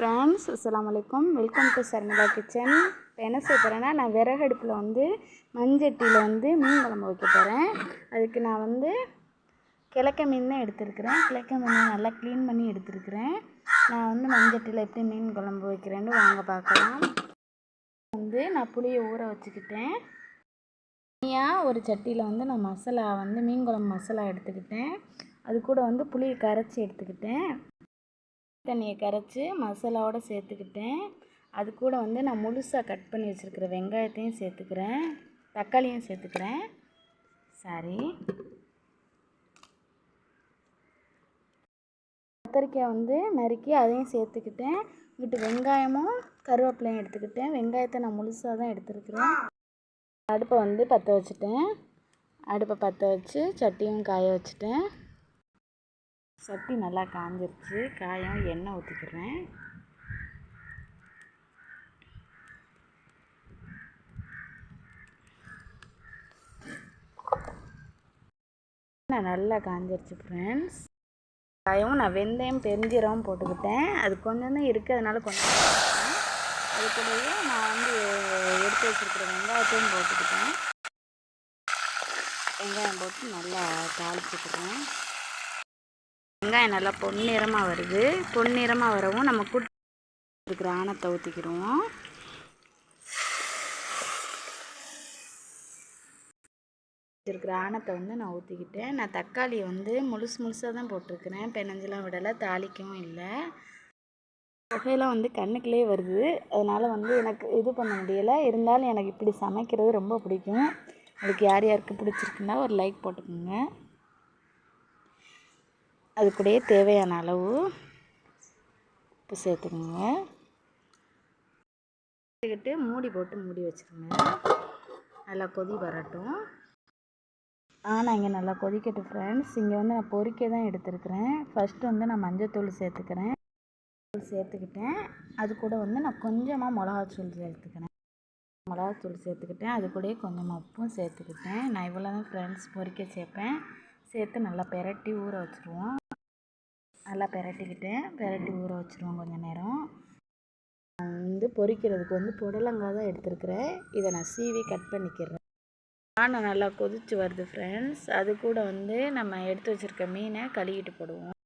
Friends, அஸ்ஸலாமு அலைக்கும். Welcome to Sharmila kitchen. இப்போ என்ன செய்ய போகிறேன்னா, நான் விறகு அடுப்பில் மண்சட்டியில் மீன் குழம்பு வைக்க போகிறேன். அதுக்கு நான் கிழக்க மீன் தான் எடுத்துருக்கிறேன். கிழக்க மீனை நல்லா க்ளீன் பண்ணி எடுத்துருக்கிறேன். நான் மண்சட்டியில் எப்படி மீன் குழம்பு வைக்கிறேன்னு வாங்க பார்க்கலாம். நான் புளியை ஊற வச்சுக்கிட்டேன். தனியாக ஒரு சட்டியில் நான் மசாலா மீன் குழம்பு மசாலா எடுத்துக்கிட்டேன். அது கூட புளியை கரைச்சி எடுத்துக்கிட்டேன். தண்ணியை கரைச்சி மசாலாவோடு சேர்த்துக்கிட்டேன். அது கூட நான் முழுசாக கட் பண்ணி வச்சுருக்கிற வெங்காயத்தையும் சேர்த்துக்கிறேன், தக்காளியும் சேர்த்துக்கிறேன். கத்திரிக்காய் நறுக்கி அதையும் சேர்த்துக்கிட்டேன். இங்கிட்டு வெங்காயமும் கருவேப்பிலையும் எடுத்துக்கிட்டேன். வெங்காயத்தை நான் முழுசாக தான் எடுத்துருக்கிறேன். அடுப்பை பற்ற வச்சுட்டேன். அடுப்பை பற்ற வச்சு சட்டியும் காய வச்சுட்டேன். சட்டி நல்லா காஞ்சிருச்சு. எண்ணெய் ஊற்றிக்கிறேன். நல்லா காஞ்சிருச்சு ஃப்ரெண்ட்ஸ். நான் வெந்தயம் பெருஞ்சீரகம் போட்டுக்கிட்டேன். அது கொஞ்சம் தான் இருக்குது, அதனால கொஞ்சம் அது கூடவே நான் எடுத்து வச்சுருக்கிற வெங்காயத்தையும் போட்டுக்கிட்டேன். வெங்காயம் போட்டு நல்லா தாளிச்சுக்கிறேன். வெங்காயம் நல்லா பொன்னிறமாக வருது. பொன்னிறமாக வரவும் நம்ம இருக்கிற ஆணத்தை ஊற்றிக்கிடுவோம். இருக்கிற ஆணத்தை நான் ஊற்றிக்கிட்டேன். நான் தக்காளி முழுசாக தான் போட்டிருக்கிறேன். பெனஞ்செல்லாம் விடலை, தாளிக்கவும் இல்லை. புகையெல்லாம் கண்ணுக்குள்ளே வருது. அதனால் எனக்கு இது பண்ண முடியலை. இருந்தாலும் எனக்கு இப்படி சமைக்கிறது ரொம்ப பிடிக்கும். அதுக்கு யார் யாருக்கு பிடிச்சிருக்குன்னா ஒரு லைக் போட்டுக்கோங்க. அது கூடயே தேவையான அளவு உப்பு சேர்த்துக்கோங்க. சேர்த்துக்கிட்டு மூடி போட்டு மூடி வச்சுருங்க. நல்லா கொதி வரட்டும். ஆனால் இங்கே நல்லா கொதிக்கட்டும் ஃப்ரெண்ட்ஸ். இங்கே நான் பொரிக்க தான் எடுத்துருக்கிறேன். ஃபஸ்ட்டு நான் மஞ்சத்தூள் சேர்த்துக்கிறேன். சேர்த்துக்கிட்டேன். அது கூட நான் கொஞ்சமாக மிளகாத்தூள் சேர்த்துக்கிறேன். மிளகாத்தூள் சேர்த்துக்கிட்டேன். அது கூடயே கொஞ்சமாக உப்பும் சேர்த்துக்கிட்டேன். நான் இவ்வளோ தான் ஃப்ரெண்ட்ஸ் பொரிக்க சேர்ப்பேன். சேர்த்து நல்லா பெரட்டி ஊற வச்சுருவோம். நல்லா பெரட்டி ஊற வச்சுருவோம் கொஞ்சம் நேரம். பொரிக்கிறதுக்கு புடலங்காய் தான் எடுத்துருக்கிறேன். இதை நான் சீவி கட் பண்ணிக்கிறேன். ஆனால் நல்லா கொதித்து வருது ஃப்ரெண்ட்ஸ். அது கூட நம்ம எடுத்து வச்சுருக்க மீனை கழுவிட்டு போடுவோம்.